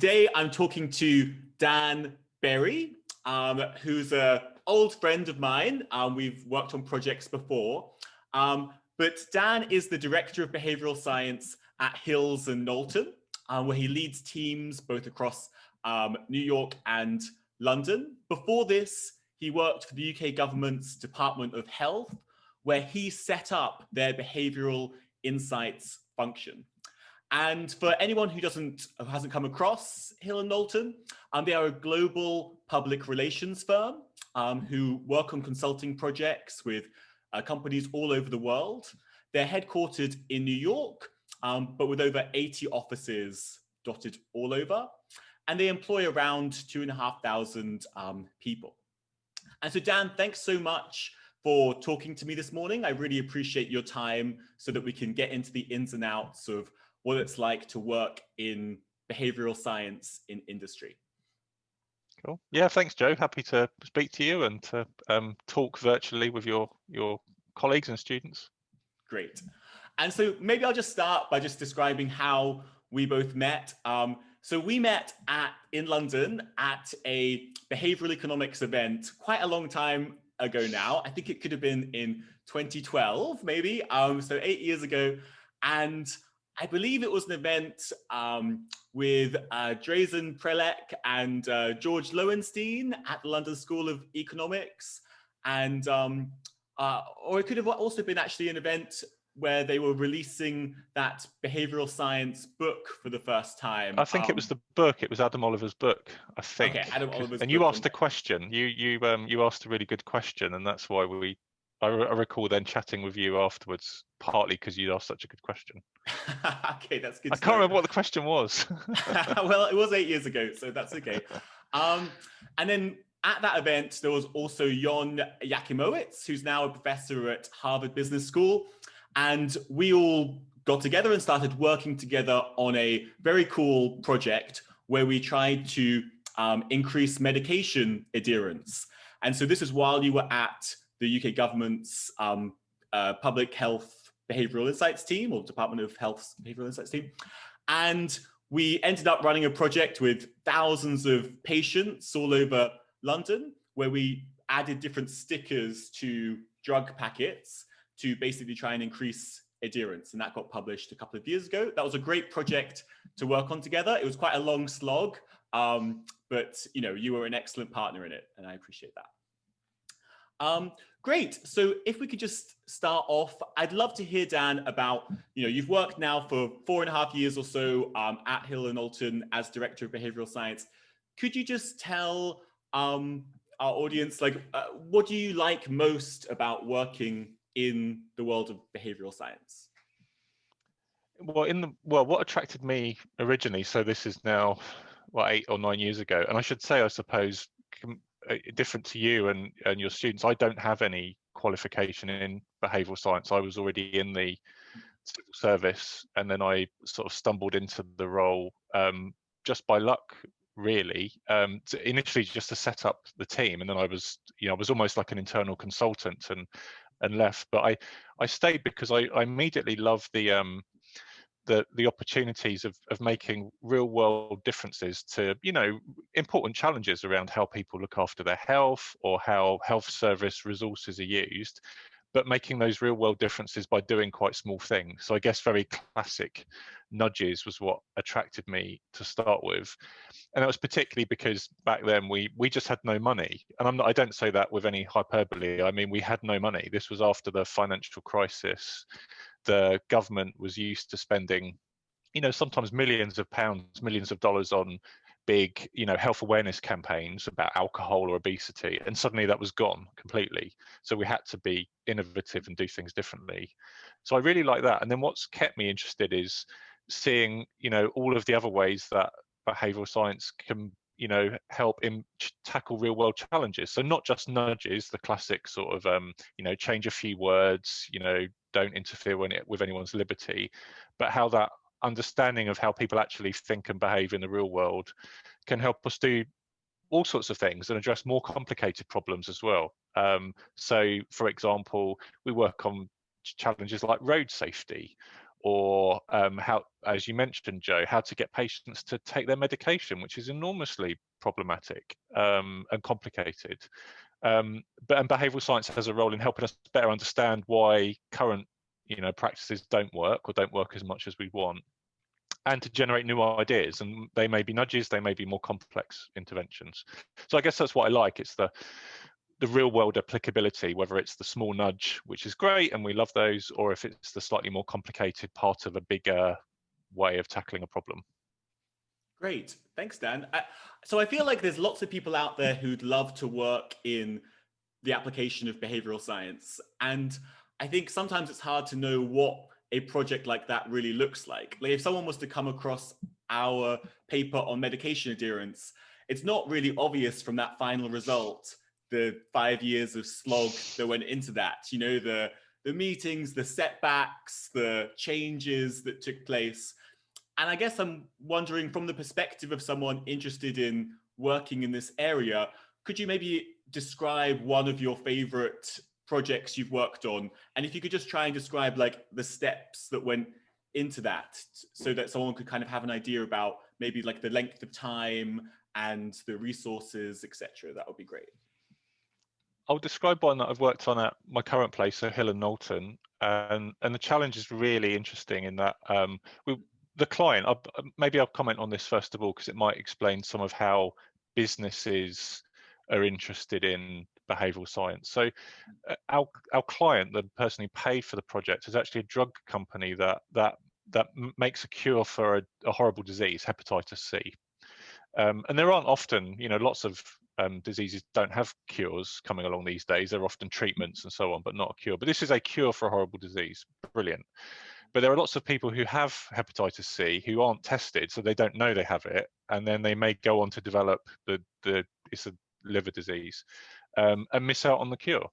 Today I'm talking to Dan Berry, who's an old friend of mine. We've worked on projects before. But Dan is the Director of Behavioral Science at Hill+Knowlton, where he leads teams both across New York and London. Before this, he worked for the UK government's Department of Health, where he set up their behavioral insights function. And for anyone who hasn't come across Hill+Knowlton, they are a global public relations firm who work on consulting projects with companies all over the world. They're headquartered in New York, but with over 80 offices dotted all over. And they employ around 2,500 people. And so Dan, thanks so much for talking to me this morning. I really appreciate your time so that we can get into the ins and outs of what it's like to work in behavioral science in industry. Cool. Yeah, thanks, Joe. Happy to speak to you and to talk virtually with your colleagues and students. Great. And so maybe I'll just start by just describing how we both met. So we met in London at a behavioral economics event quite a long time ago now. I think it could have been in 2012, maybe. So 8 years ago. And I believe it was an event with Drazen Prelec and George Lowenstein at the London School of Economics. And, or it could have also been actually an event where they were releasing that behavioral science book for the first time. I think it was the book. It was Adam Oliver's book, I think. Okay, Adam Oliver's book. And you asked a question. You asked a really good question, and that's why I recall then chatting with you afterwards, partly because you asked such a good question. Okay, that's good. I can't remember what the question was. Well, it was 8 years ago, so that's okay. And then at that event, there was also Jon Yakimowicz, who's now a professor at Harvard Business School. And we all got together and started working together on a very cool project where we tried to increase medication adherence. And so this is while you were at the UK government's Public Health Behavioural Insights team, or Department of Health's Behavioural Insights team. And we ended up running a project with thousands of patients all over London, where we added different stickers to drug packets to basically try and increase adherence. And that got published a couple of years ago. That was a great project to work on together. It was quite a long slog, but you were an excellent partner in it, and I appreciate that. Great. So if we could just start off, I'd love to hear, Dan, about, you've worked now for 4.5 years or so at Hill+Knowlton as Director of Behavioral Science. Could you just tell our audience, what do you like most about working in the world of behavioral science? Well, what attracted me originally, so this is now 8 or 9 years ago, and I should say, I suppose, different to you and your students, I don't have any qualification in behavioral science. I was already in the civil service, and then I sort of stumbled into the role just by luck, really. Initially just to set up the team, and then I was almost like an internal consultant and left. But I stayed because I immediately loved the opportunities of making real world differences to important challenges around how people look after their health or how health service resources are used, but making those real world differences by doing quite small things. So I guess very classic nudges was what attracted me to start with. And that was particularly because back then we just had no money. And I don't say that with any hyperbole. I mean, we had no money. This was after the financial crisis. The government was used to spending, sometimes millions of pounds, millions of dollars on big, health awareness campaigns about alcohol or obesity, and suddenly that was gone completely. So we had to be innovative and do things differently. So I really like that. And then what's kept me interested is seeing, all of the other ways that behavioral science can, help tackle real world challenges. So not just nudges, the classic sort of, change a few words, don't interfere with anyone's liberty, but how that understanding of how people actually think and behave in the real world can help us do all sorts of things and address more complicated problems as well. So, for example, we work on challenges like road safety or how, as you mentioned, Joe, how to get patients to take their medication, which is enormously problematic and complicated. But behavioural science has a role in helping us better understand why current, practices don't work or don't work as much as we want, and to generate new ideas. And they may be nudges, they may be more complex interventions. So I guess that's what I like. It's the real world applicability, whether it's the small nudge, which is great and we love those, or if it's the slightly more complicated part of a bigger way of tackling a problem. Great, thanks, Dan. So I feel like there's lots of people out there who'd love to work in the application of behavioral science. And I think sometimes it's hard to know what a project like that really looks like. Like if someone was to come across our paper on medication adherence, it's not really obvious from that final result the 5 years of slog that went into that, the meetings, the setbacks, the changes that took place. And I guess I'm wondering, from the perspective of someone interested in working in this area, could you maybe describe one of your favorite projects you've worked on? And if you could just try and describe like the steps that went into that, so that someone could kind of have an idea about maybe like the length of time and the resources, etc., that would be great. I'll describe one that I've worked on at my current place, so Hill+Knowlton, and the challenge is really interesting in that the client, maybe I'll comment on this first of all, because it might explain some of how businesses are interested in behavioural science. So our client, the person who paid for the project, is actually a drug company that makes a cure for a horrible disease, hepatitis C. And there aren't often, lots of diseases don't have cures coming along these days. They're often treatments and so on, but not a cure. But this is a cure for a horrible disease. Brilliant. But there are lots of people who have hepatitis C who aren't tested, so they don't know they have it, and then they may go on to develop it's a liver disease, and miss out on the cure.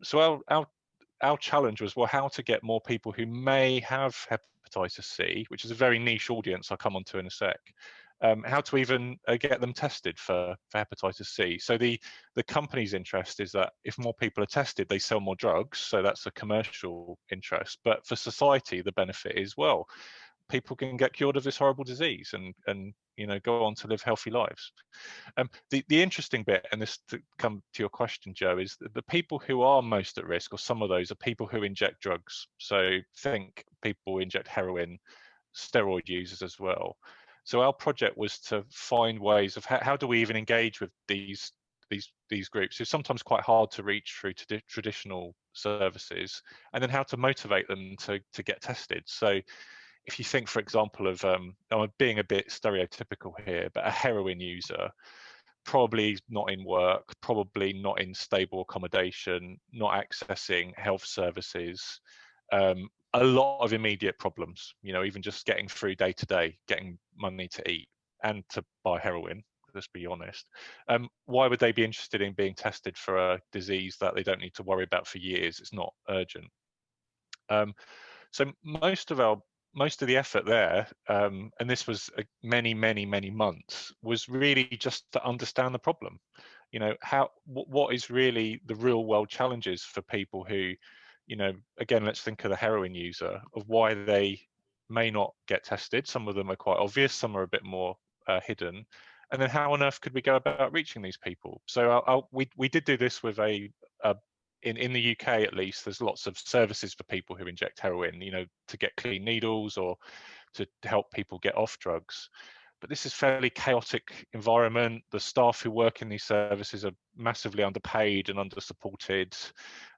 So our challenge was, well, how to get more people who may have hepatitis C, which is a very niche audience I'll come on to in a sec, how to even get them tested for hepatitis C. So the company's interest is that if more people are tested, they sell more drugs. So that's a commercial interest. But for society, the benefit is, well, people can get cured of this horrible disease and go on to live healthy lives. The interesting bit, and this to come to your question, Joe, is that the people who are most at risk, or some of those, are people who inject drugs. So think people who inject heroin, steroid users as well. So our project was to find ways of how do we even engage with these groups, who's sometimes quite hard to reach through traditional services, and then how to motivate them to get tested. So if you think, for example, of I'm being a bit stereotypical here, but a heroin user, probably not in work, probably not in stable accommodation, not accessing health services, a lot of immediate problems, even just getting through day to day, getting money to eat and to buy heroin, let's be honest. Why would they be interested in being tested for a disease that they don't need to worry about for years? It's not urgent. So most of the effort there, and this was many months, was really just to understand the problem. What is really the real world challenges for people who, again, let's think of the heroin user, of why they may not get tested. Some of them are quite obvious, some are a bit more hidden. And then how on earth could we go about reaching these people? So we did do this with in the UK, at least, there's lots of services for people who inject heroin, to get clean needles or to help people get off drugs. But this is a fairly chaotic environment. The staff who work in these services are massively underpaid and under-supported.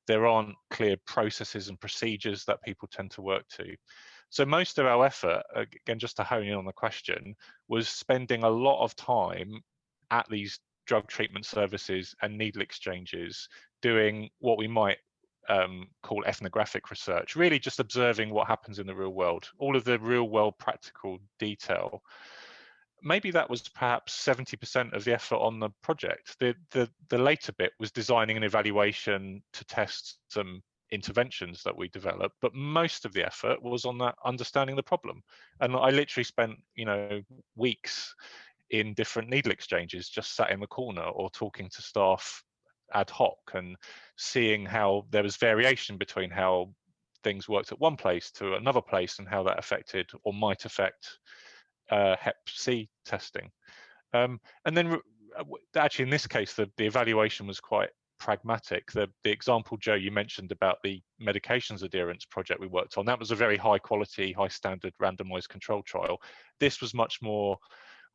There aren't clear processes and procedures that people tend to work to. So most of our effort, again, just to hone in on the question, was spending a lot of time at these drug treatment services and needle exchanges, doing what we might call ethnographic research, really just observing what happens in the real world, all of the real world practical detail. Maybe that was perhaps 70% of the effort on the project. The later bit was designing an evaluation to test some interventions that we developed, but most of the effort was on that understanding the problem. And I literally spent, weeks in different needle exchanges, just sat in the corner or talking to staff ad hoc and seeing how there was variation between how things worked at one place to another place and how that affected or might affect Hep C testing. And then actually in this case, the evaluation was quite pragmatic. The example, Joe, you mentioned about the medications adherence project we worked on, that was a very high quality, high standard randomized control trial. This was much more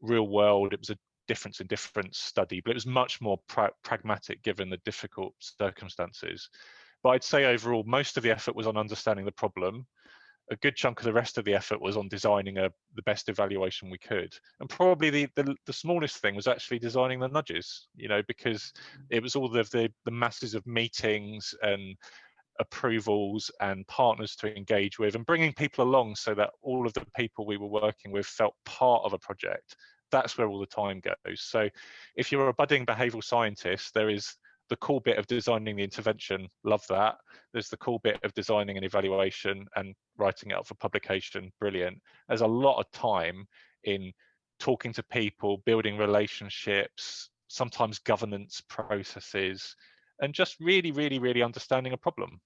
real world. It was a difference in difference study, but it was much more pragmatic given the difficult circumstances. But I'd say overall, most of the effort was on understanding the problem. A good chunk of the rest of the effort was on designing the best evaluation we could. And probably the smallest thing was actually designing the nudges, because it was all the masses of meetings and approvals and partners to engage with and bringing people along so that all of the people we were working with felt part of a project. That's where all the time goes. So if you're a budding behavioral scientist, there is the cool bit of designing the intervention, love that. There's the cool bit of designing an evaluation and writing it up for publication, brilliant. There's a lot of time in talking to people, building relationships, sometimes governance processes, and just really, really, really understanding a problem.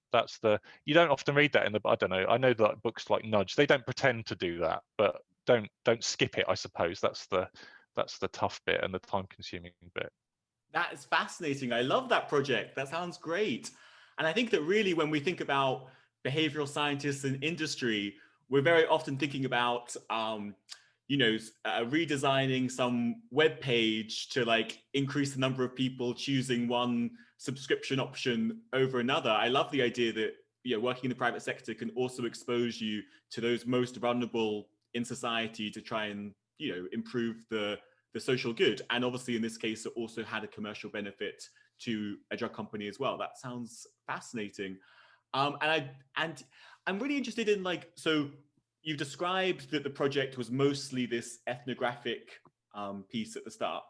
You don't often read that in the, I don't know, I know that books like Nudge, they don't pretend to do that, but don't skip it, I suppose. That's the tough bit and the time consuming bit. That is fascinating. I love that project. That sounds great. And I think that really when we think about behavioral scientists and industry, we're very often thinking about, redesigning some web page to like increase the number of people choosing one subscription option over another. I love the idea that working in the private sector can also expose you to those most vulnerable in society to try and improve the social good. And obviously in this case, it also had a commercial benefit to a drug company as well. That sounds fascinating. And I'm really interested in so you've described that the project was mostly this ethnographic piece at the start.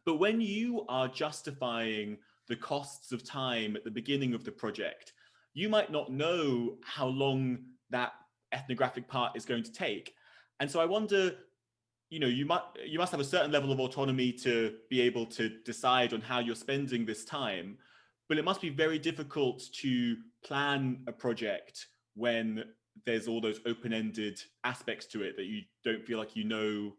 But when you are justifying the costs of time at the beginning of the project, you might not know how long that ethnographic part is going to take. And so I wonder, you must have a certain level of autonomy to be able to decide on how you're spending this time, but it must be very difficult to plan a project when there's all those open-ended aspects to it that you don't feel like you know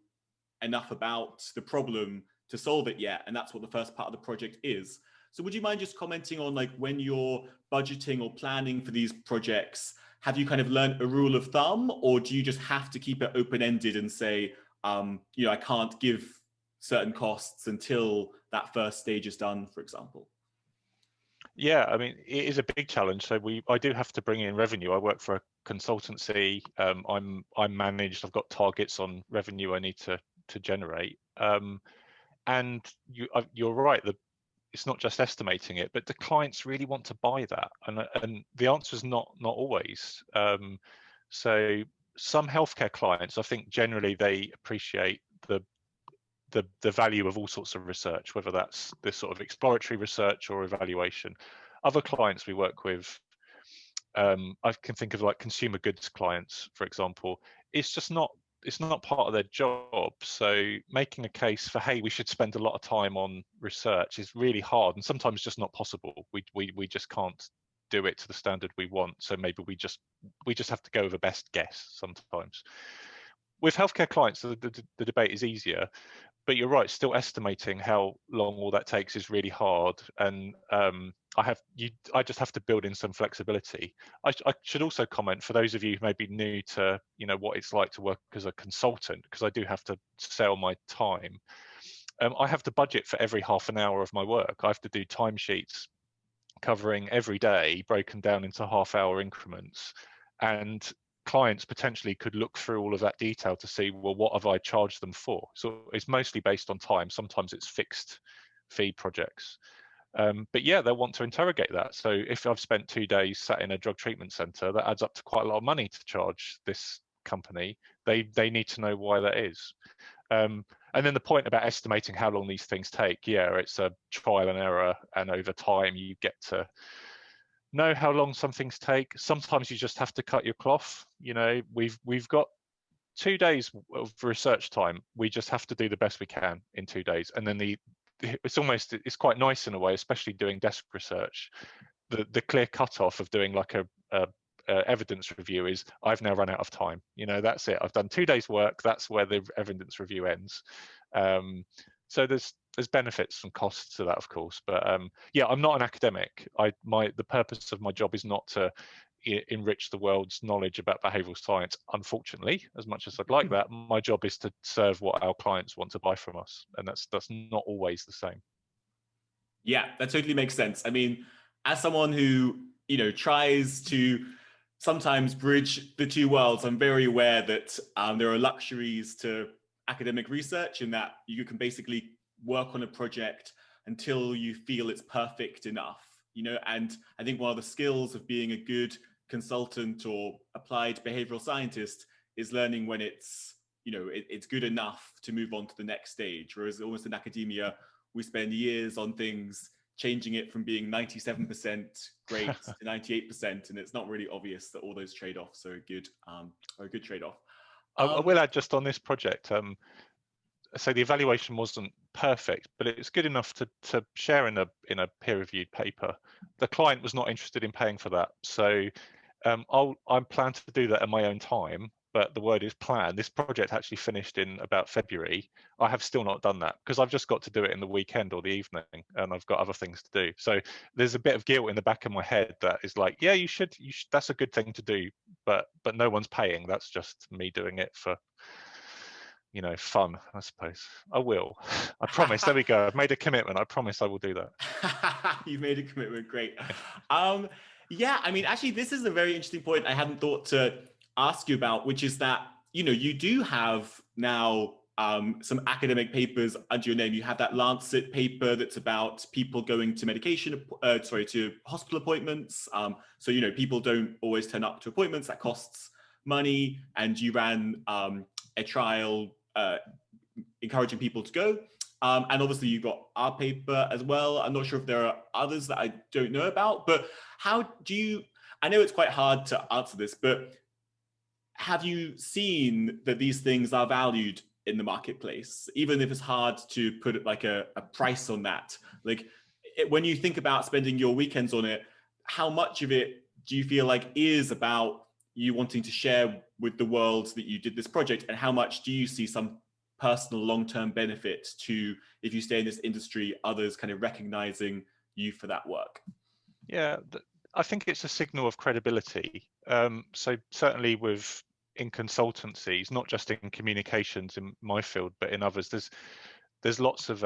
enough about the problem to solve it yet. And that's what the first part of the project is. So would you mind just commenting on when you're budgeting or planning for these projects, have you kind of learned a rule of thumb, or do you just have to keep it open-ended and say, I can't give certain costs until that first stage is done, for example? Yeah, I mean, it is a big challenge. So I do have to bring in revenue. I work for a consultancy. I'm managed. I've got targets on revenue I need to generate. And you're right. It's not just estimating it, but the clients really want to buy that, and the answer is not always. So some healthcare clients, I think generally they appreciate the value of all sorts of research, whether that's this sort of exploratory research or evaluation. Other clients we work with, I can think of like consumer goods clients, for example, it's not part of their job. So making a case for, hey, we should spend a lot of time on research is really hard and sometimes just not possible. We just can't do it to the standard we want. So maybe we just have to go with a best guess sometimes. With healthcare clients, the debate is easier, but you're right, still estimating how long all that takes is really hard. And I just have to build in some flexibility. I should also comment for those of you who may be new to what it's like to work as a consultant, because I do have to sell my time. I have to budget for every half an hour of my work. I have to do timesheets covering every day, broken down into half-hour increments, and clients potentially could look through all of that detail to see, well, what have I charged them for? So it's mostly based on time. Sometimes it's fixed fee projects. But yeah, they'll want to interrogate that. So if I've spent 2 days sat in a drug treatment center, that adds up to quite a lot of money to charge this company. They need to know why that is. And then the point about estimating how long these things take, yeah, it's a trial and error, and over time you get to know how long some things take. Sometimes you just have to cut your cloth. We've got 2 days of research time. We just have to do the best we can in 2 days. And then it's quite nice in a way, especially doing desk research. The clear cutoff of doing like a evidence review is I've now run out of time. That's it. I've done 2 days work. That's where the evidence review ends. So there's benefits and costs to that, of course. But yeah, I'm not an academic. The purpose of my job is not to enrich the world's knowledge about behavioral science. Unfortunately, as much as I'd like that, my job is to serve what our clients want to buy from us, and that's not always the same. Yeah, that totally makes sense. I mean, as someone who, tries to sometimes bridge the two worlds, I'm very aware that there are luxuries to academic research in that you can basically work on a project until you feel it's perfect enough, and I think one of the skills of being a good consultant or applied behavioral scientist is learning when it's, it's good enough to move on to the next stage. Whereas almost in academia, we spend years on things changing it from being 97% great to 98%, and it's not really obvious that all those trade-offs are a good trade-off. I will add just on this project, so the evaluation wasn't perfect, but it's good enough to share in a peer-reviewed paper. The client was not interested in paying for that, so I plan to do that in my own time. But the word is plan. This project actually finished in about February. I have still not done that because I've just got to do it in the weekend or the evening, and I've got other things to do. So there's a bit of guilt in the back of my head that is like, yeah, you should. That's a good thing to do, but no one's paying. That's just me doing it for, fun, I suppose. I will. I promise. There we go. I've made a commitment. I promise I will do that. You've made a commitment. Great. Yeah, I mean, actually, this is a very interesting point I hadn't thought to ask you about, which is that, you do have now some academic papers under your name. You have that Lancet paper that's about people going to to hospital appointments. So, people don't always turn up to appointments. That costs money. And you ran a trial encouraging people to go. And obviously you've got our paper as well. I'm not sure if there are others that I don't know about, but I know it's quite hard to answer this, but have you seen that these things are valued in the marketplace, even if it's hard to put like a price on that? Like when you think about spending your weekends on it, how much of it do you feel like is about you wanting to share with the world that you did this project, and how much do you see some personal long-term benefit to, if you stay in this industry, others kind of recognizing you for that work? Yeah, I think it's a signal of credibility. So certainly in consultancies, not just in communications in my field, but in others, there's lots of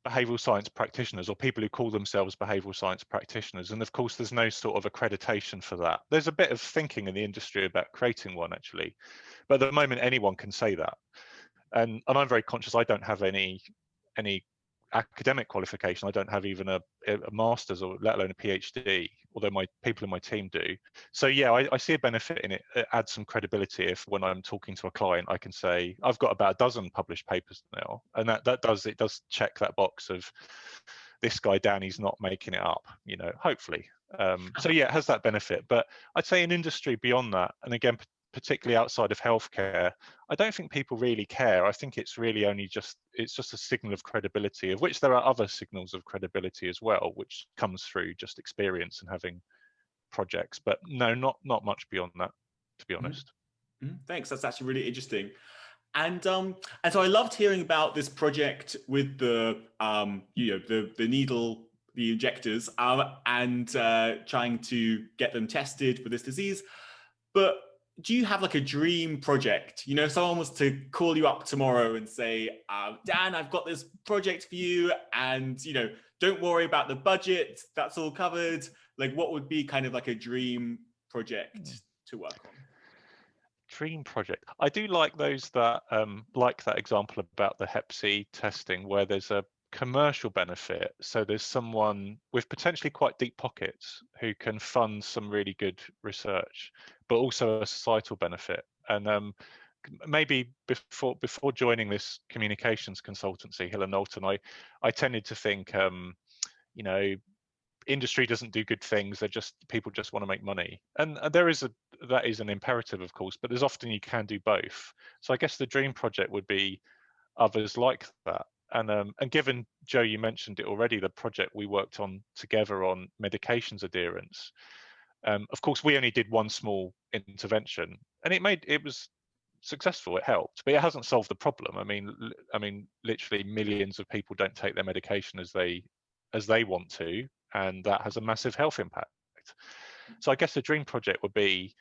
behavioral science practitioners or people who call themselves behavioral science practitioners. And of course, there's no sort of accreditation for that. There's a bit of thinking in the industry about creating one, actually. But at the moment, anyone can say that. And I'm very conscious I don't have any academic qualification. I don't have even a master's, or let alone a PhD, although people in my team do. So yeah, I see a benefit in it. It adds some credibility if when I'm talking to a client, I can say, I've got about a dozen published papers now. And that does check that box of this guy, Danny's not making it up, hopefully. So yeah, it has that benefit. But I'd say in industry beyond that, and again, particularly outside of healthcare, I don't think people really care. I think it's really it's just a signal of credibility, of which there are other signals of credibility as well, which comes through just experience and having projects. But no, not much beyond that, to be honest. Mm-hmm. Thanks. That's actually really interesting. And so I loved hearing about this project with the needle, the injectors, and trying to get them tested for this disease. But do you have like a dream project? If someone was to call you up tomorrow and say, Dan, I've got this project for you, and don't worry about the budget, that's all covered. Like, what would be kind of like a dream project to work on? Dream project. I do like those that like that example about the Hep C testing, where there's a commercial benefit. So there's someone with potentially quite deep pockets who can fund some really good research, but also a societal benefit. And maybe before joining this communications consultancy, Hill+Knowlton, I tended to think, industry doesn't do good things. People just want to make money, and that is an imperative, of course. But there's often you can do both. So I guess the dream project would be others like that. And given, Joe, you mentioned it already, the project we worked on together on medications adherence, Of course, we only did one small intervention, and it was successful. It helped, but it hasn't solved the problem. I mean, literally millions of people don't take their medication as they want to, and that has a massive health impact. So I guess the dream project would be,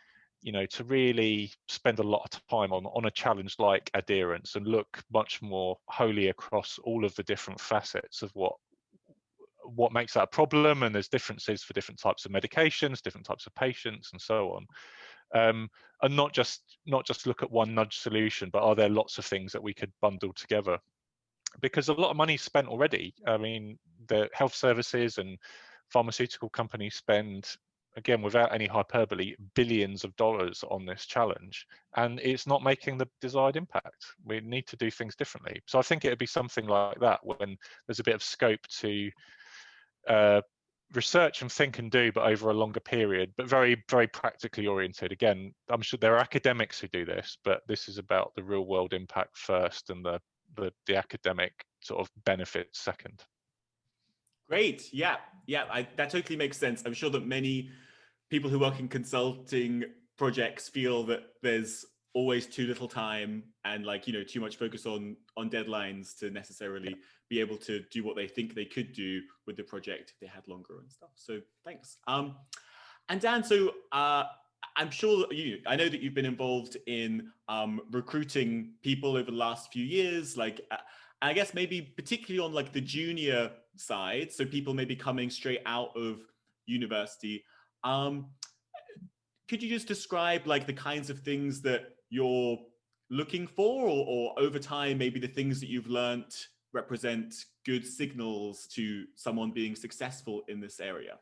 to really spend a lot of time on a challenge like adherence and look much more wholly across all of the different facets of what makes that a problem, and there's differences for different types of medications, different types of patients, and so on. And not just look at one nudge solution, but are there lots of things that we could bundle together? Because a lot of money is spent already. I mean, the health services and pharmaceutical companies spend, again, without any hyperbole, billions of dollars on this challenge, and it's not making the desired impact. We need to do things differently. So I think it would be something like that, when there's a bit of scope to research and think and do, but over a longer period, but very, very practically oriented. Again, I'm sure there are academics who do this, but this is about the real world impact first, and the academic sort of benefits second. Great. Yeah. That totally makes sense. I'm sure that many people who work in consulting projects feel that there's always too little time and too much focus on deadlines to necessarily be able to do what they think they could do with the project if they had longer and stuff. So thanks. And Dan, so I'm sure I know that you've been involved in recruiting people over the last few years, I guess maybe particularly on the junior side, so people maybe coming straight out of university. Could you just describe the kinds of things that you're looking for, or over time, maybe the things that you've learned represent good signals to someone being successful in this area?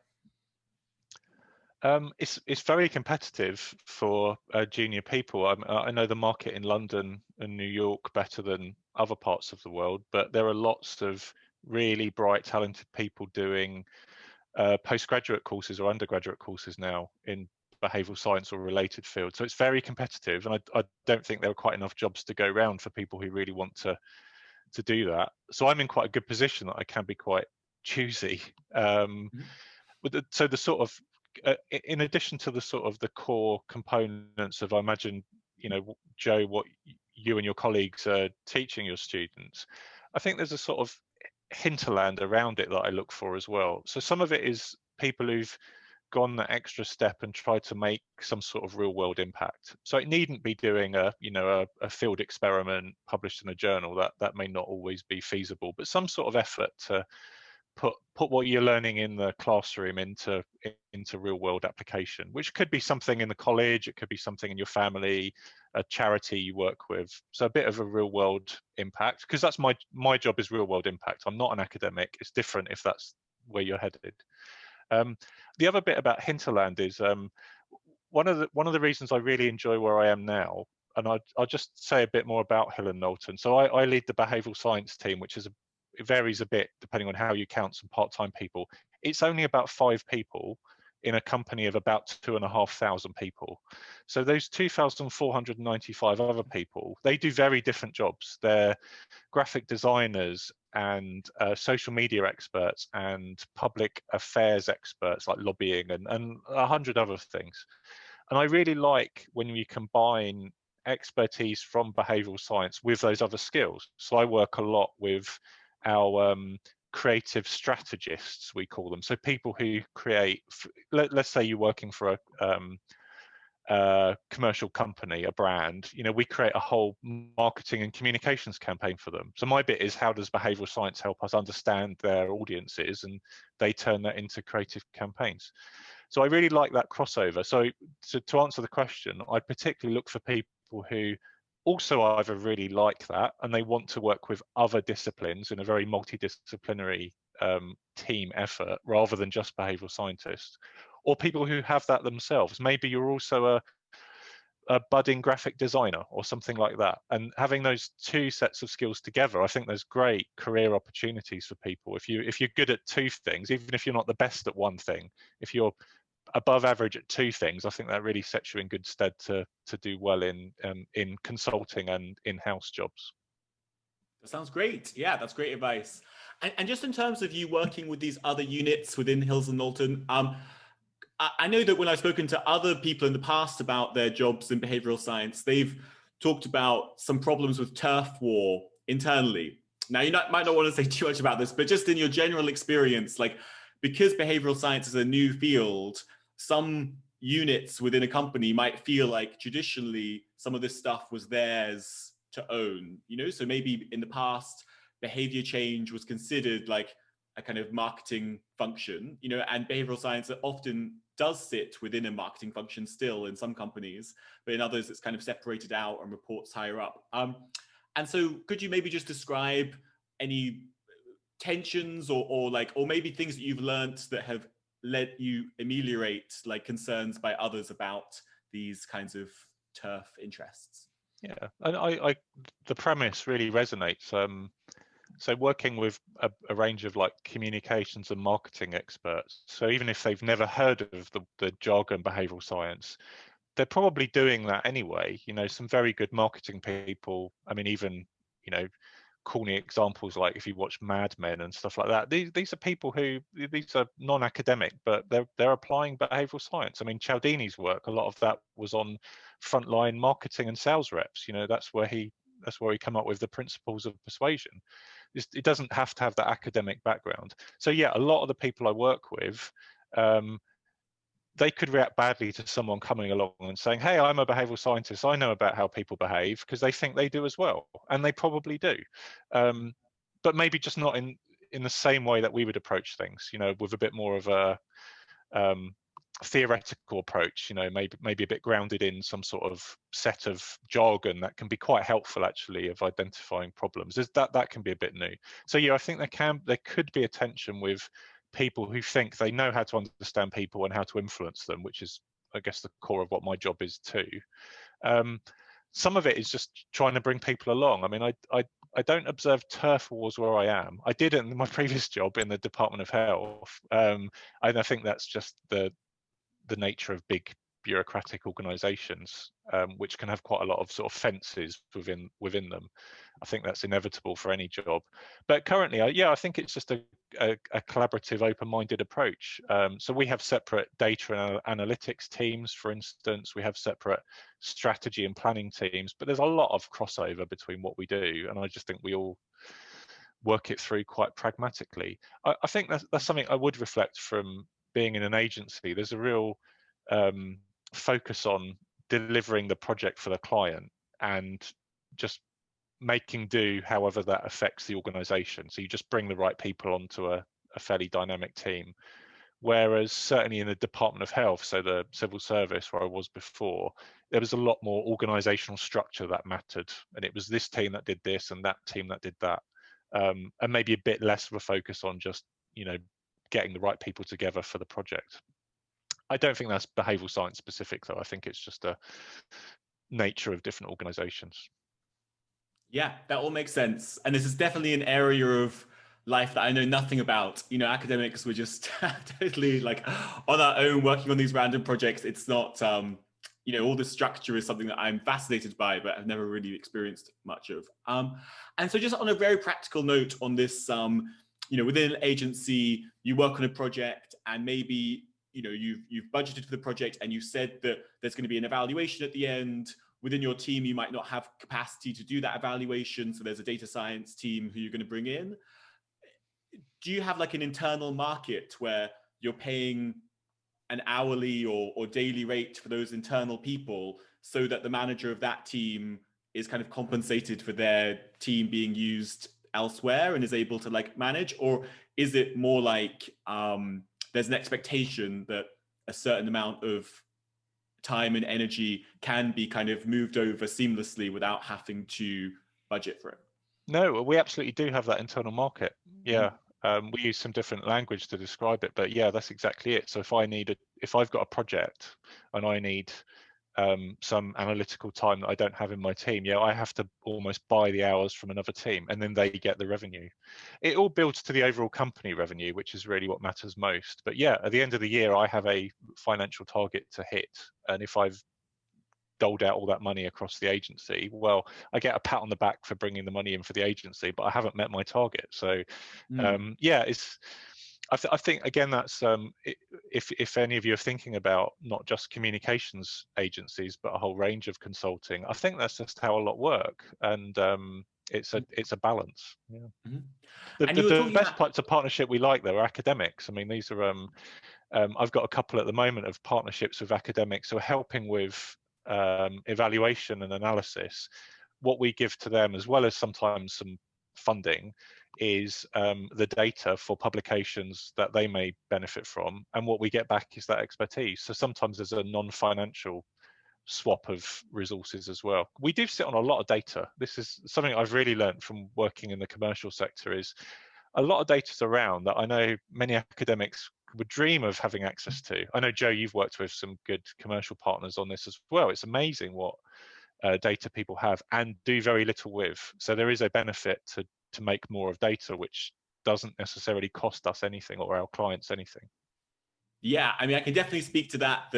It's very competitive for junior people. I know the market in London and New York better than other parts of the world, but there are lots of really bright, talented people doing postgraduate courses or undergraduate courses now in behavioural science or related fields. So it's very competitive, and I don't think there are quite enough jobs to go around for people who really want to do that. So I'm in quite a good position that I can be quite choosy. So the sort of in addition to the sort of the core components of, I imagine, Joe, what you and your colleagues are teaching your students, I think there's a sort of hinterland around it that I look for as well. So some of it is people who've gone that extra step and tried to make some sort of real world impact. So it needn't be doing a field experiment published in a journal. That may not always be feasible, but some sort of effort to put what you're learning in the classroom into real world application, which could be something in the college, it could be something in your family, a charity you work with. So a bit of a real world impact, because that's my job, is real world impact. I'm not an academic. It's different if that's where you're headed. The other bit about hinterland is one of the reasons I really enjoy where I am now, and I'll just say a bit more about Hill+Knowlton. So I lead the behavioural science team, which is it varies a bit depending on how you count some part-time people. It's only about 5 people in a company of about 2,500 people. So those 2,495 other people, they do very different jobs. They're graphic designers and social media experts and public affairs experts like lobbying and 100 other things. And I really like when you combine expertise from behavioural science with those other skills. So I work a lot with our creative strategists, we call them. So people who create, let's say you're working for a commercial company, a brand, we create a whole marketing and communications campaign for them. So my bit is, how does behavioural science help us understand their audiences, and they turn that into creative campaigns. So I really like that crossover. So to answer the question, I particularly look for people who also either really like that and they want to work with other disciplines in a very multidisciplinary team effort rather than just behavioural scientists, or people who have that themselves. Maybe you're also a budding graphic designer or something like that, and having those two sets of skills together, I think there's great career opportunities for people. If you're good at 2 things, even if you're not the best at one thing, if you're above average at 2 things, I think that really sets you in good stead to do well in consulting and in-house jobs. That sounds great. Yeah, that's great advice. And just in terms of you working with these other units within Hill+Knowlton, I know that when I've spoken to other people in the past about their jobs in behavioral science, they've talked about some problems with turf war internally. Now, might not want to say too much about this, but just in your general experience, like because behavioral science is a new field, some units within a company might feel like traditionally some of this stuff was theirs to own, so maybe in the past, behavior change was considered like a kind of marketing function, and behavioral science often does sit within a marketing function still in some companies, but in others it's kind of separated out and reports higher up. And so could you maybe just describe any tensions or maybe things that you've learned that have let you ameliorate like concerns by others about these kinds of turf interests? Yeah, and the premise really resonates. So working with a range of like communications and marketing experts, so even if they've never heard of the jargon behavioral science, they're probably doing that anyway. Some very good marketing people, I mean, even, corny examples like if you watch Mad Men and stuff like that, these are people who, these are non-academic, but they're applying behavioral science. I mean, Cialdini's work, a lot of that was on frontline marketing and sales reps. That's where he came up with the principles of persuasion. It doesn't have to have that academic background. So yeah, a lot of the people I work with, they could react badly to someone coming along and saying, hey, I'm a behavioral scientist, I know about how people behave, because they think they do as well, and they probably do, but maybe just not in the same way that we would approach things, with a bit more of a theoretical approach, maybe a bit grounded in some sort of set of jargon that can be quite helpful actually of identifying problems. That can be a bit new. So yeah, I think there could be a tension with people who think they know how to understand people and how to influence them, which is, I guess, the core of what my job is too. Some of it is just trying to bring people along. I mean, I don't observe turf wars where I am. I did in my previous job in the Department of Health, and I think that's just the nature of big bureaucratic organizations, which can have quite a lot of sort of fences within them. I think that's inevitable for any job. But currently, I think it's just a collaborative, open-minded approach. So we have separate data and analytics teams, for instance. We have separate strategy and planning teams, but there's a lot of crossover between what we do. And I just think we all work it through quite pragmatically. I think that's something I would reflect from being in an agency. There's a real focus on delivering the project for the client and just making do however that affects the organization. So you just bring the right people onto a fairly dynamic team. Whereas certainly in the Department of Health, so the civil service where I was before, there was a lot more organizational structure that mattered. And it was this team that did this and that team that did that. And maybe a bit less of a focus on just, getting the right people together for the project. I don't think that's behavioral science specific, though. I think it's just a nature of different organizations. Yeah, that all makes sense. And this is definitely an area of life that I know nothing about. Academics were just totally like on our own working on these random projects. It's not, all the structure is something that I'm fascinated by, but I've never really experienced much of. And so just on a very practical note on this, within an agency, you work on a project and maybe, you've budgeted for the project and you said that there's going to be an evaluation at the end. Within your team, you might not have capacity to do that evaluation. So there's a data science team who you're going to bring in. Do you have like an internal market where you're paying an hourly or daily rate for those internal people so that the manager of that team is kind of compensated for their team being used elsewhere and is able to like manage? Or is it more like there's an expectation that a certain amount of time and energy can be kind of moved over seamlessly without having to budget for it? No, we absolutely do have that internal market. Yeah. We use some different language to describe it, but yeah, that's exactly it. So if I've got a project and I need some analytical time that I don't have in my team, I have to almost buy the hours from another team, and then they get the revenue. It all builds to the overall company revenue, which is really what matters most. But yeah, at the end of the year, I have a financial target to hit, and if I've doled out all that money across the agency, well, I get a pat on the back for bringing the money in for the agency, but I haven't met my target. So I think again, that's if any of you are thinking about not just communications agencies but a whole range of consulting, I think that's just how a lot work, and it's a balance. Yeah. Mm-hmm. The, And the you were the talking best about, parts of partnership we like, though, are academics. I mean, these are I've got a couple at the moment of partnerships with academics who are helping with evaluation and analysis. What we give to them, as well as sometimes some funding, is the data for publications that they may benefit from, and what we get back is that expertise. So sometimes there's a non-financial swap of resources as well. We do sit on a lot of data. This is something I've really learned from working in the commercial sector, is a lot of data's around that I know many academics would dream of having access to. I know, Joe, you've worked with some good commercial partners on this as well. It's amazing what data people have and do very little with. So there is a benefit to make more of data, which doesn't necessarily cost us anything or our clients anything. yeah, I mean, I can definitely speak to that,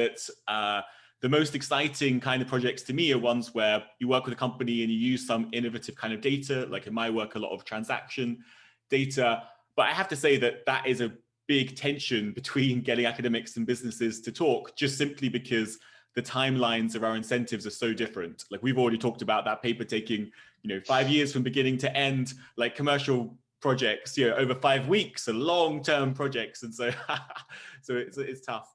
the most exciting kind of projects to me are ones where you work with a company and you use some innovative kind of data, like in my work, a lot of transaction data. But I have to say that that is a big tension between getting academics and businesses to talk, just simply because the timelines of our incentives are so different. Like we've already talked about that paper taking, 5 years from beginning to end, like commercial projects, over 5 weeks are long-term projects. And so, so it's tough.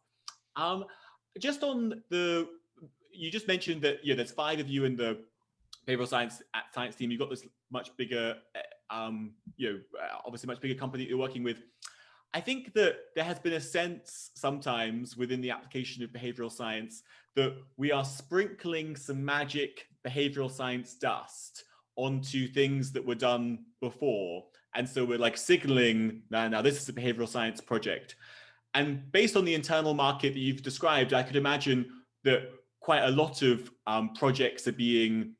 Just on you just mentioned that, there's 5 of you in the behavioral science team. You've got this much bigger, obviously much bigger company that you're working with. I think that there has been a sense sometimes within the application of behavioral science that we are sprinkling some magic behavioral science dust onto things that were done before. And so we're like signaling, now this is a behavioral science project. And based on the internal market that you've described, I could imagine that quite a lot of projects are being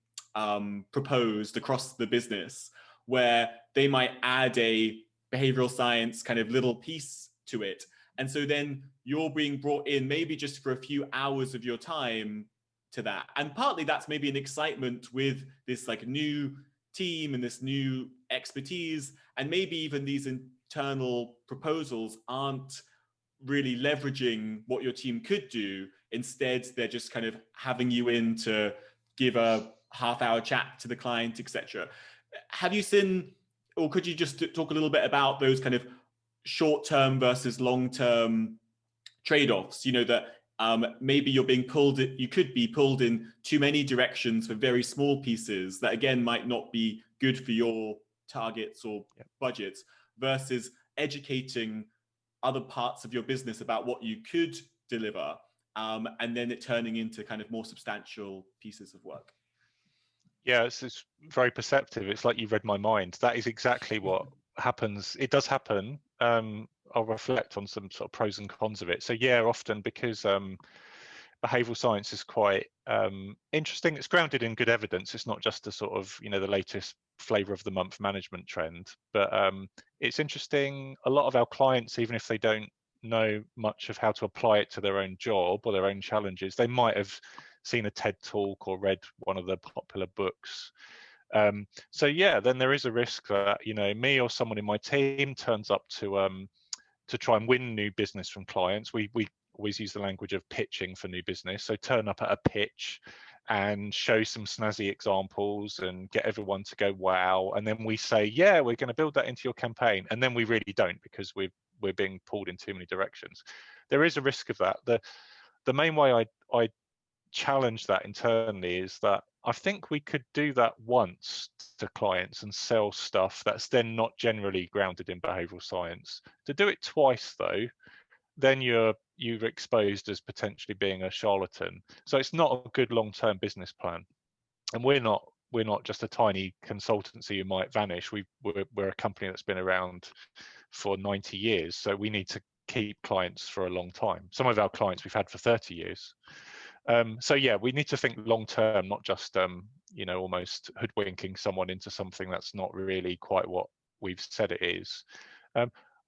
proposed across the business where they might add a behavioral science kind of little piece to it. And so then you're being brought in maybe just for a few hours of your time to that. And partly that's maybe an excitement with this like new team and this new expertise. And maybe even these internal proposals aren't really leveraging what your team could do. Instead, they're just kind of having you in to give a half-hour chat to the client, etc. Have you seen, or could you just talk a little bit about those kind of short-term versus long-term trade-offs? That maybe you could be pulled in too many directions for very small pieces that again might not be good for your targets or budgets, versus educating other parts of your business about what you could deliver, and then it turning into kind of more substantial pieces of work. Yeah, it's very perceptive. It's like you read my mind. That is exactly what happens. It does happen. I'll reflect on some sort of pros and cons of it. So yeah, often because behavioral science is quite interesting. It's grounded in good evidence. It's not just a sort of, the latest flavor of the month management trend, but it's interesting. A lot of our clients, even if they don't know much of how to apply it to their own job or their own challenges, they might have seen a TED talk or read one of the popular books. So yeah, then there is a risk that, me or someone in my team turns up to try and win new business from clients. We always use the language of pitching for new business. So turn up at a pitch and show some snazzy examples and get everyone to go, wow. And then we say, yeah, we're going to build that into your campaign. And then we really don't, because we're being pulled in too many directions. There is a risk of that. The main way I challenge that internally is that I think we could do that once to clients and sell stuff that's then not generally grounded in behavioral science. To do it twice, though, then you're exposed as potentially being a charlatan. So it's not a good long-term business plan. And we're not just a tiny consultancy who might vanish. We're a company that's been around for 90 years. So we need to keep clients for a long time. Some of our clients we've had for 30 years. So yeah, we need to think long term, not just almost hoodwinking someone into something that's not really quite what we've said it is.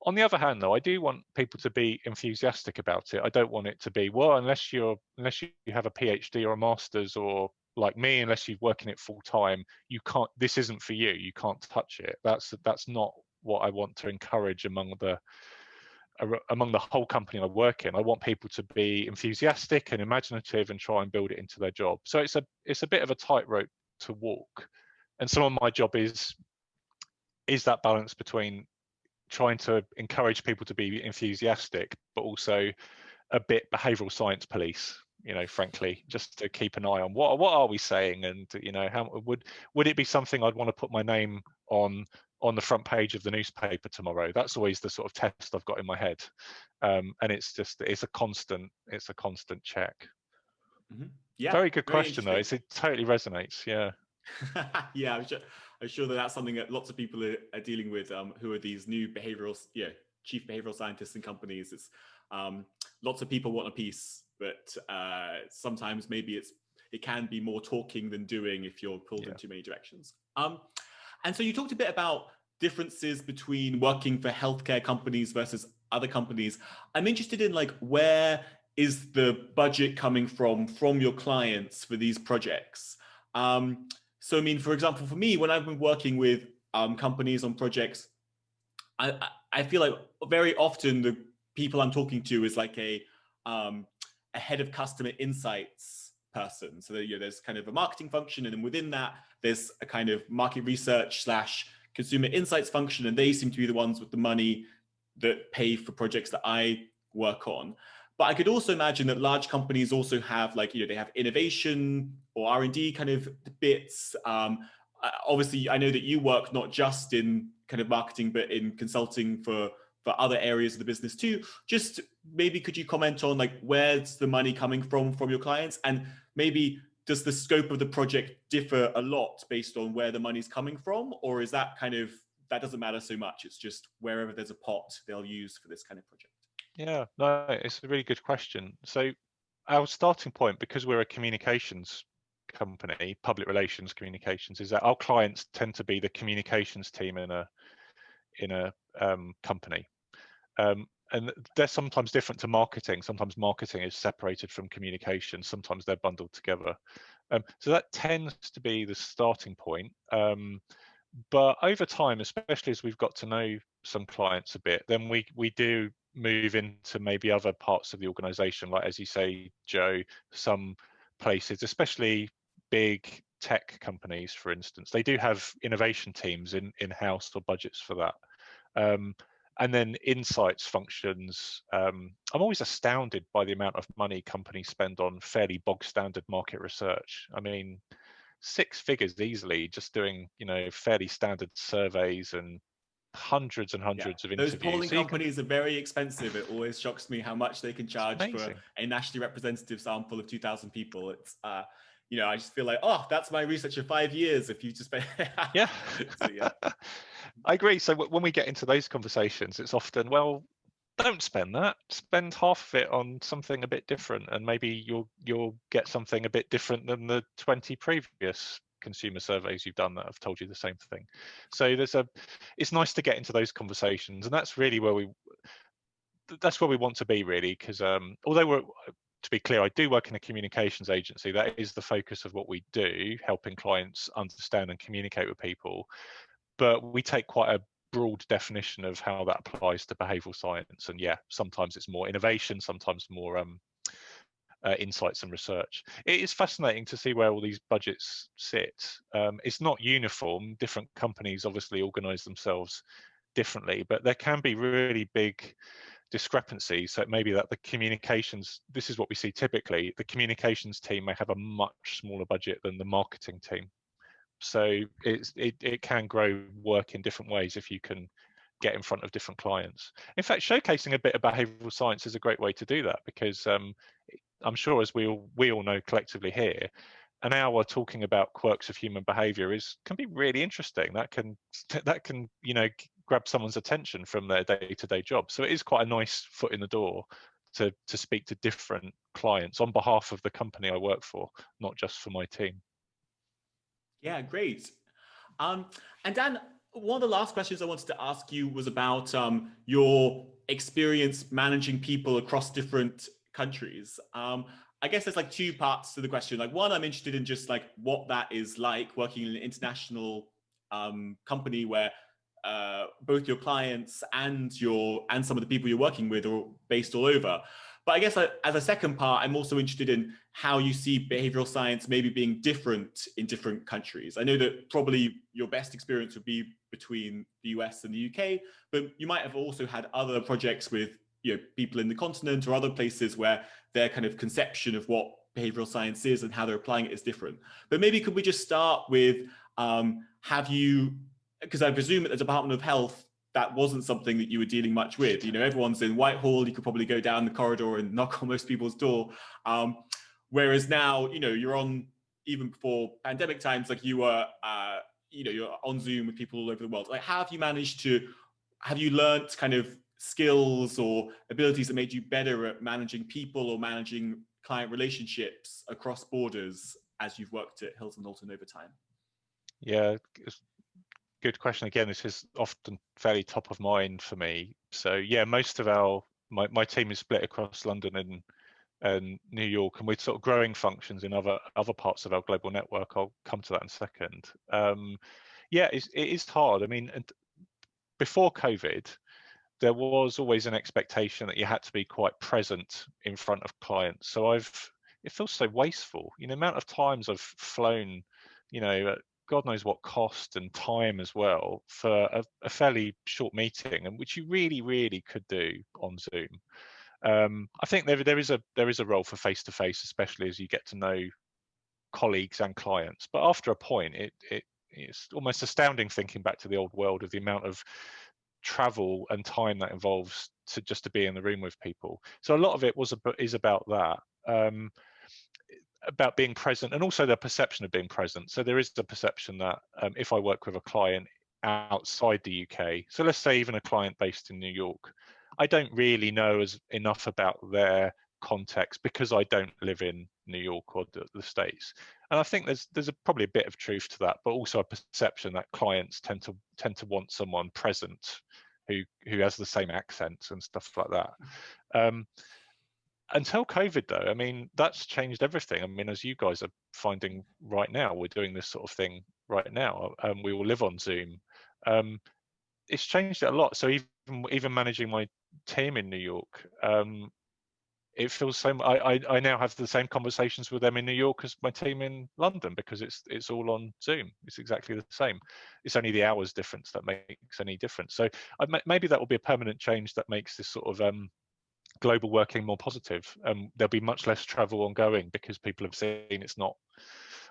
On the other hand, though, I do want people to be enthusiastic about it. I don't want it to be, well, unless you have a PhD or a master's, or like me, unless you're working it full time, you can't. This isn't for you. You can't touch it. That's not what I want to encourage among among the whole company I work in, I want people to be enthusiastic and imaginative and try and build it into their job. So it's a bit of a tightrope to walk, and some of my job is that balance between trying to encourage people to be enthusiastic, but also a bit behavioral science police, frankly, just to keep an eye on what are we saying, and how would it be something I'd want to put my name on the front page of the newspaper tomorrow. That's always the sort of test I've got in my head, and it's a constant check. Mm-hmm. Yeah, Very good very question though. interesting. It totally resonates. Yeah. Yeah, I'm sure that that's something that lots of people are dealing with, who are these new chief behavioral scientists in companies. It's lots of people want a piece, but sometimes maybe it can be more talking than doing if you're pulled in too many directions. And so you talked a bit about differences between working for healthcare companies versus other companies. I'm interested in where is the budget coming from your clients for these projects? So, I mean, for example, for me, when I've been working with companies on projects, I feel like very often the people I'm talking to is a head of customer insights person. So there's kind of a marketing function, and then within that, there's a kind of market research / consumer insights function, and they seem to be the ones with the money that pay for projects that I work on. But I could also imagine that large companies also have they have innovation or R&D kind of bits. Obviously, I know that you work not just in kind of marketing, but in consulting for other areas of the business too. Just maybe could you comment on where's the money coming from your clients, and maybe does the scope of the project differ a lot based on where the money's coming from, or is that that doesn't matter so much? It's just wherever there's a pot they'll use for this kind of project. Yeah, no, it's a really good question. So our starting point, because we're a communications company, public relations communications, is that our clients tend to be the communications team in a company. And they're sometimes different to marketing. Sometimes marketing is separated from communications. Sometimes they're bundled together. So that tends to be the starting point. But over time, especially as we've got to know some clients a bit, then we do move into maybe other parts of the organization, like, as you say, Joe, some places, especially big tech companies, for instance, they do have innovation teams in-house or budgets for that. And then insights functions. I'm always astounded by the amount of money companies spend on fairly bog standard market research. I mean, 6 figures easily just doing fairly standard surveys and hundreds and hundreds of interviews. Those polling companies are very expensive. It always shocks me how much they can charge for a nationally representative sample of 2,000 people. It's I just feel like, oh, that's my research of 5 years if you just pay. Yeah. So, yeah. I agree. So when we get into those conversations, it's often, well, don't spend that. Spend half of it on something a bit different, and maybe you'll get something a bit different than the 20 previous consumer surveys you've done that have told you the same thing. So it's nice to get into those conversations, and that's really where we want to be, really, because although to be clear, I do work in a communications agency. That is the focus of what we do, helping clients understand and communicate with people. But we take quite a broad definition of how that applies to behavioral science. And yeah, sometimes it's more innovation, sometimes more insights and research. It is fascinating to see where all these budgets sit. It's not uniform. Different companies obviously organize themselves differently, but there can be really big discrepancies. So maybe that the communications, this is what we see typically, the communications team may have a much smaller budget than the marketing team. So it can grow work in different ways if you can get in front of different clients. In fact, showcasing a bit of behavioral science is a great way to do that, because I'm sure, as we all know collectively here, an hour talking about quirks of human behavior can be really interesting. That can grab someone's attention from their day-to-day job. So it is quite a nice foot in the door to speak to different clients on behalf of the company I work for, not just for my team. Yeah, great. And Dan, one of the last questions I wanted to ask you was about your experience managing people across different countries. I guess there's 2 parts to the question. One, I'm interested in just what that is like working in an international company where both your clients and some of the people you're working with are based all over. But I guess as a second part, I'm also interested in how you see behavioral science maybe being different in different countries. I know that probably your best experience would be between the US and the UK, but you might have also had other projects with people in the continent or other places where their kind of conception of what behavioral science is and how they're applying it is different. But maybe could we just start with, because I presume at the Department of Health, that wasn't something that you were dealing much with. Everyone's in Whitehall, you could probably go down the corridor and knock on most people's door. Whereas now, you're on, even before pandemic times, like you were, you're on Zoom with people all over the world. Like, have you learnt kind of skills or abilities that made you better at managing people or managing client relationships across borders as you've worked at Hill+Knowlton over time? Yeah, good question. Again, this is often fairly top of mind for me. So yeah, most of my team is split across London and New York, and we're sort of growing functions in other parts of our global network. I'll come to that in a second. Yeah, it is hard. I mean, and before COVID, there was always an expectation that you had to be quite present in front of clients. So it feels so wasteful. The amount of times I've flown, God knows what cost and time as well for a fairly short meeting, and which you really, really could do on Zoom. I think there is a role for face-to-face, especially as you get to know colleagues and clients. But after a point, it's almost astounding thinking back to the old world of the amount of travel and time that involves to be in the room with people. So a lot of it is about that. About being present, and also the perception of being present. So there is the perception that if I work with a client outside the UK, so let's say even a client based in New York, I don't really know enough about their context because I don't live in New York or the States. And I think there's probably a bit of truth to that, but also a perception that clients tend to want someone present who has the same accents and stuff like that. Until COVID, though, I mean, that's changed everything. I mean, as you guys are finding right now, we're doing this sort of thing right now. We all live on Zoom. It's changed it a lot. So even managing my team in New York, it feels so. I now have the same conversations with them in New York as my team in London because it's all on Zoom. It's exactly the same. It's only the hours difference that makes any difference. So maybe that will be a permanent change that makes this sort of global working more positive. There'll be much less travel ongoing because people have seen it's not.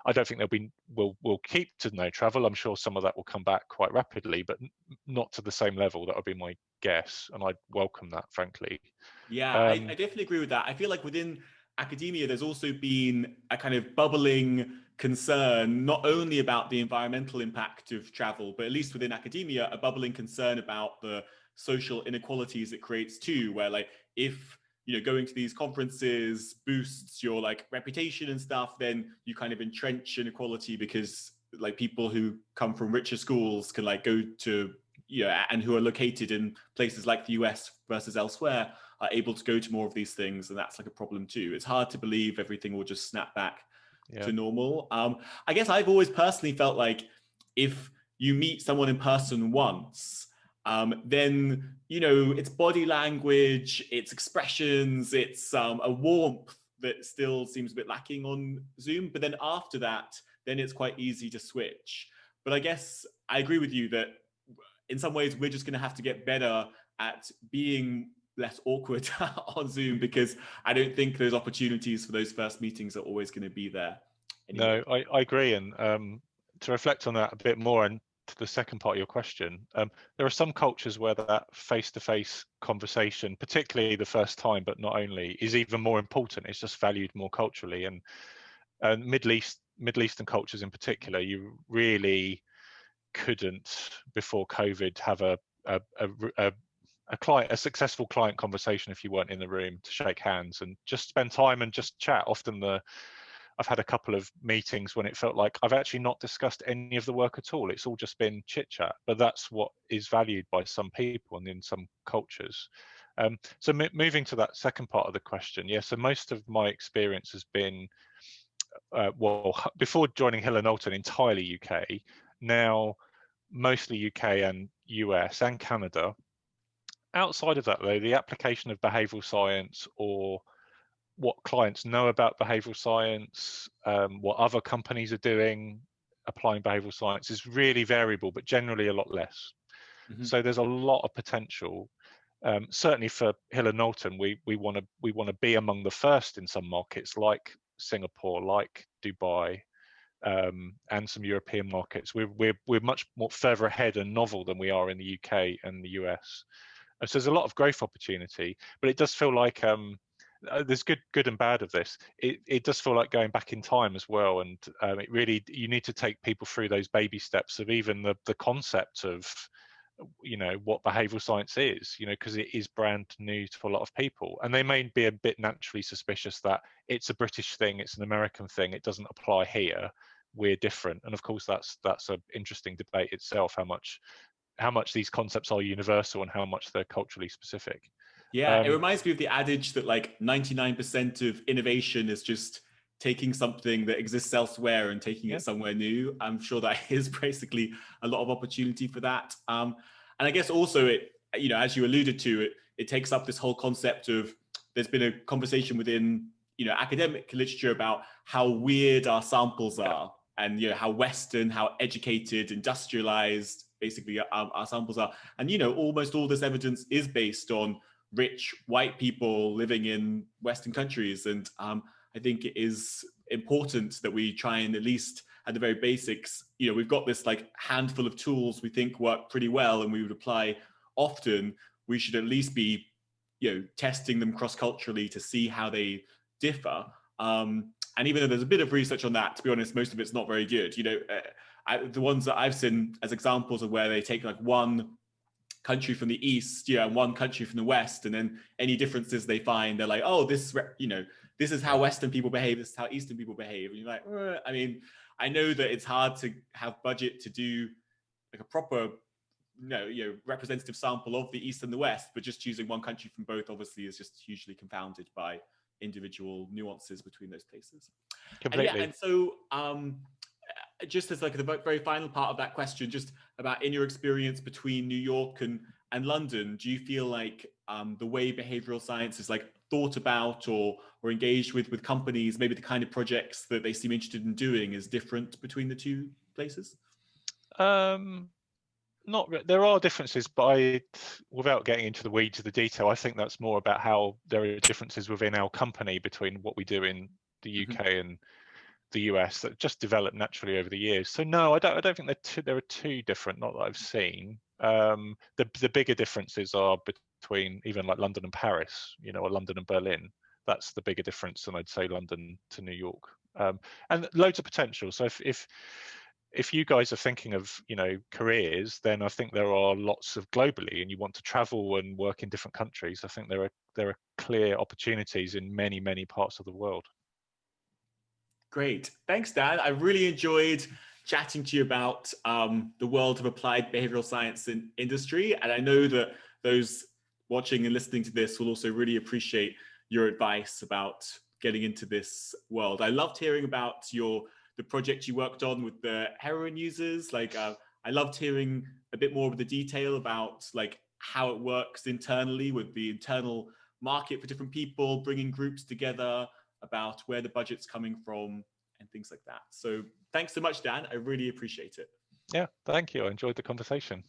I don't think we'll keep to no travel. I'm sure some of that will come back quite rapidly, but not to the same level. That would be my guess, and I'd welcome that, frankly. Yeah, I definitely agree with that. I feel like within academia, there's also been a kind of bubbling concern, not only about the environmental impact of travel, but at least within academia, a bubbling concern about the social inequalities it creates too, where like if going to these conferences boosts your like reputation and stuff, then you kind of entrench inequality because like people who come from richer schools can like go to and who are located in places like the US versus elsewhere are able to go to more of these things, and that's like a problem too. It's hard to believe everything will just snap back to normal. I guess I've always personally felt like if you meet someone in person once, then it's body language, it's expressions, it's a warmth that still seems a bit lacking on Zoom. But then after that, then it's quite easy to switch. But I guess I agree with you that in some ways we're just going to have to get better at being less awkward on Zoom, because I don't think those opportunities for those first meetings are always going to be there anymore. No, I agree. And to reflect on that a bit more, and to the second part of your question, there are some cultures where that face-to-face conversation, particularly the first time, but not only, is even more important. It's just valued more culturally. And Middle Eastern cultures in particular, you really couldn't before COVID have a successful client conversation if you weren't in the room to shake hands and just spend time and just chat. Often I've had a couple of meetings when it felt like I've actually not discussed any of the work at all. It's all just been chit chat, but that's what is valued by some people and in some cultures. So moving to that second part of the question, so most of my experience has been, before joining Hill+Knowlton, entirely UK. Now, mostly UK and US and Canada. Outside of that, though, the application of behavioral science, or what clients know about behavioral science, what other companies are doing applying behavioral science, is really variable, but generally a lot less. So there's a lot of potential. Certainly for Hill+Knowlton, we want to be among the first in some markets like Singapore, like Dubai, and some European markets. We're much more further ahead and novel than we are in the UK and the US. So there's a lot of growth opportunity, but it does feel like there's good and bad of this. It does feel like going back in time as well, and it really, you need to take people through those baby steps of even the concept of, you know, what behavioral science is, you know, because it is brand new to a lot of people, and they may be a bit naturally suspicious that it's a British thing, it's an American thing, it doesn't apply here, we're different. And of course that's an interesting debate itself, how much these concepts are universal and how much they're culturally specific. Yeah, it reminds me of the adage that like 99% of innovation is just taking something that exists elsewhere and taking it somewhere new. I'm sure that is basically a lot of opportunity for that. And I guess also it, you know, as you alluded to, it takes up this whole concept of, there's been a conversation within, you know, academic literature about how weird our samples are, and, you know, how Western, how educated, industrialized basically our samples are. And, you know, almost all this evidence is based on rich white people living in Western countries. And I think it is important that we try and, at least at the very basics, you know, we've got this like handful of tools we think work pretty well and we would apply often. We should at least be, you know, testing them cross-culturally to see how they differ. And even though there's a bit of research on that, to be honest, most of it's not very good. You know, the ones that I've seen as examples of where they take like one country from the East, and one country from the West, and then any differences they find, they're like, oh, this, you know, this is how Western people behave, this is how Eastern people behave. And you're like, I mean, I know that it's hard to have budget to do like a proper, you know, representative sample of the East and the West, but just choosing one country from both obviously is just hugely confounded by individual nuances between those places. Completely. And so just as like the very final part of that question, just about in your experience between New York and London, do you feel like the way behavioral science is like thought about or engaged with companies, maybe the kind of projects that they seem interested in doing, is different between the two places? There are differences, but without getting into the weeds of the detail, I think that's more about how there are differences within our company between what we do in the UK and the US that just developed naturally over the years. So no, I don't think there are too different, not that I've seen. The bigger differences are between even like London and Paris, you know, or London and Berlin. That's the bigger difference than I'd say London to New York. And loads of potential. So if you guys are thinking of, you know, careers, then I think there are lots of globally, and you want to travel and work in different countries, I think there are clear opportunities in many parts of the world. Great. Thanks, Dan. I really enjoyed chatting to you about the world of applied behavioral science in industry. And I know that those watching and listening to this will also really appreciate your advice about getting into this world. I loved hearing about the project you worked on with the heroin users. Like, I loved hearing a bit more of the detail about like how it works internally with the internal market for different people, bringing groups together, about where the budget's coming from and things like that. So thanks so much, Dan. I really appreciate it. Yeah, thank you. I enjoyed the conversation.